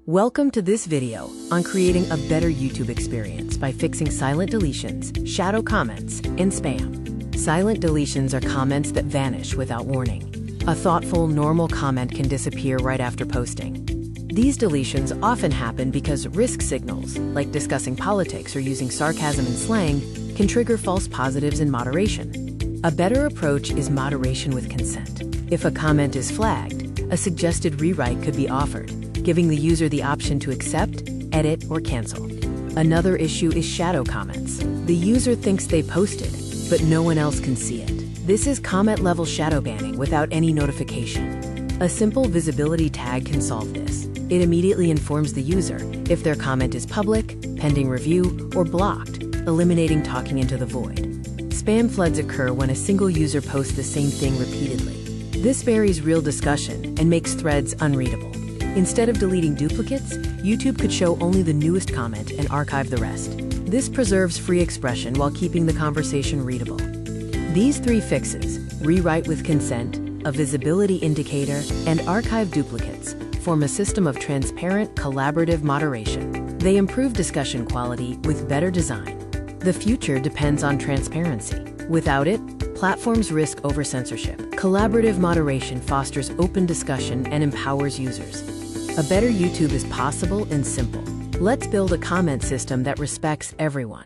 Welcome to this video on creating a better YouTube experience by fixing silent deletions, shadow comments, and spam. Silent deletions are comments that vanish without warning. A thoughtful, normal comment can disappear right after posting. These deletions often happen because risk signals, like discussing politics or using sarcasm and slang, can trigger false positives in moderation. A better approach is moderation with consent. If a comment is flagged, a suggested rewrite could be offered, giving the user the option to accept, edit, or cancel. Another issue is shadow comments. The user thinks they posted, but no one else can see it. This is comment-level shadow banning without any notification. A simple visibility tag can solve this. It immediately informs the user if their comment is public, pending review, or blocked, eliminating talking into the void. Spam floods occur when a single user posts the same thing repeatedly. This buries real discussion and makes threads unreadable. Instead of deleting duplicates, YouTube could show only the newest comment and archive the rest. This preserves free expression while keeping the conversation readable. These three fixes, rewrite with consent, a visibility indicator, and archive duplicates, form a system of transparent, collaborative moderation. They improve discussion quality with better design. The future depends on transparency. Without it, platforms risk over-censorship. Collaborative moderation fosters open discussion and empowers users. A better YouTube is possible and simple. Let's build a comment system that respects everyone.